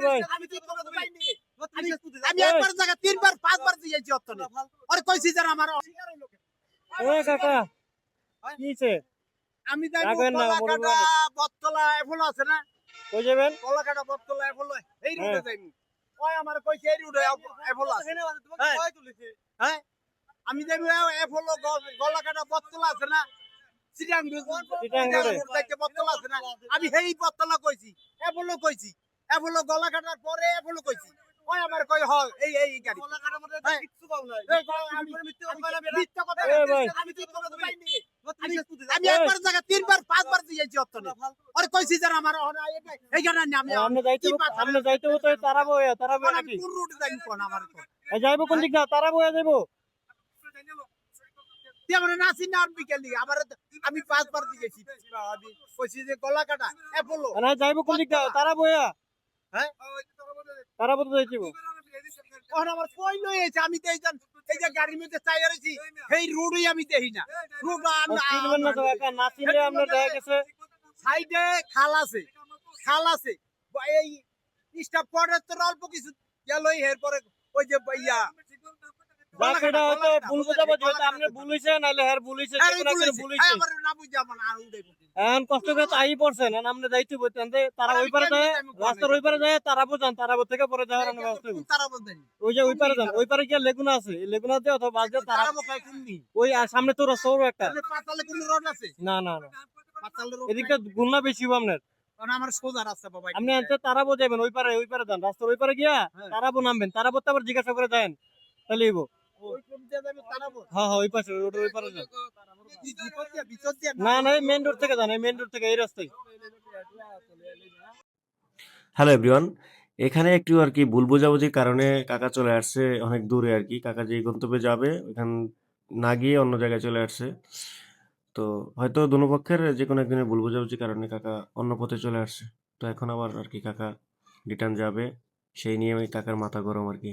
ভাই আমি কি তোমাকে পাইনি আমি একবার জায়গা তিনবার পাঁচবার দিয়েছি অতনে আরে কইছি যে আমার কাকা কিছে আমি যাইবো রাখবেন না, বড় বড় কলাকাটা বটতলা এফল আছে না কই যাবেন? কলাকাটা বটতলা এফল এই রুটে যাইবো ওই আমার কইছে এই রুটে এফল আছে তোমাকে কই তুলিছে হ্যাঁ আমি যাইবো এফল গলাকাটা বটতলা আছে না চিটাং যাইতে বটতলা আছে না আমি সেই বটতলা কইছি এফল গলাকাটার পরে এফল কইছি ওই আমার কই হয় এই গাড়ি গলাকাটার মধ্যে কিচ্ছু কম নাই আমি মিথ্যা কথা আমি কি তোমাকে পাইনি আমি একবার জায়গা তিনবার পাঁচবার দিয়েছি অতনে আরে কইছি যে আমার এইখানে আমি আমরা যাইতে হতো তারাবো নাকি কোন রুটে যাইব কোন আমার যাইবো কোন দিক না তারাবো যাইবো তুই আমার নাসি না বিকেলি আমি পাঁচবার দিয়েছি আমি কইছি যে গলাকাটা এপোলো না যাইবো কোন দিক না তারাবো হ্যাঁ তারাবো তো যাইবো ওখানে আমার কই লই আছে আমি তো এই যে গাড়ির মধ্যে চাই রইছি এই রোডই আমি দেখি না রোড চিনবেন না তো একা না চিনলে আমরা দেখা গেছে সাইডে খাল আছে এই স্টাফ কোয়ার্টার তো অল্প কিছু গেলই এরপরে ওই যে ভাইয়া বাকিটা হয়তো ভুল বুঝাবো যেহেতু আপনি ভুলিছে নাইলে হের ভুলিছে ভুলিছে আমার না বুঝা আমার আর উড়াইবো এখন কষ্ট করে তো আই পড়ছেন এখন আপনি যাইতে বলতেন যে তারা ওই পারে যায় রাস্তার ওই পারে যায় তারাবো যান তারাবো থেকে পরে যাওয়ার আমরা ব্যবস্থা করব তারা বলতেন ওই যে ওই পারে যান ওই পারে গিয়ে লেগুনা আছে এই লেগুনা দিয়ে অথবা বাস দিয়ে তারাবো কয় কোননি ওই সামনে তো রাস্তা বড় একটা পাতালে কোন রোড আছে না না না পাতালে রোড এদিকটা গুণনা বেশি হবে আপনার কারণ আমার সোজা রাস্তা বাবা আপনি আনতে তারাবো যাবেন ওই পারে যান রাস্তার ওই পারে গিয়া তারাবো নামবেন তারাবো তো আবার জিজ্ঞাসা করে যান তাহলে হইব ওই কোন দিয়ে যাবে তারাবো হ্যাঁ হ্যাঁ ওই পাশে রোডের ওই পারে যান ভিতর দিয়ে না না মেইন রোড থেকে যান মেইন রোড থেকে এই রাস্তায় হ্যালো এভরিওয়ান, এখানে একটু আর কি ভুল বোঝাবুঝির কারণে কাকা চলে আসছে অনেক দূরে আর কি। কাকা যে গন্তব্যে যাবে ওখান না গিয়ে অন্য জায়গায় চলে আসছে। তো হয়তো দুনো পক্ষের যে কোনো একদিনের ভুল বোঝাবুঝির কারণে কাকা অন্য পথে চলে আসছে। তো এখন আবার আর কি কাকা রিটার্ন যাবে, সেই নিয়ে ওই কাকার মাথা গরম আর কি।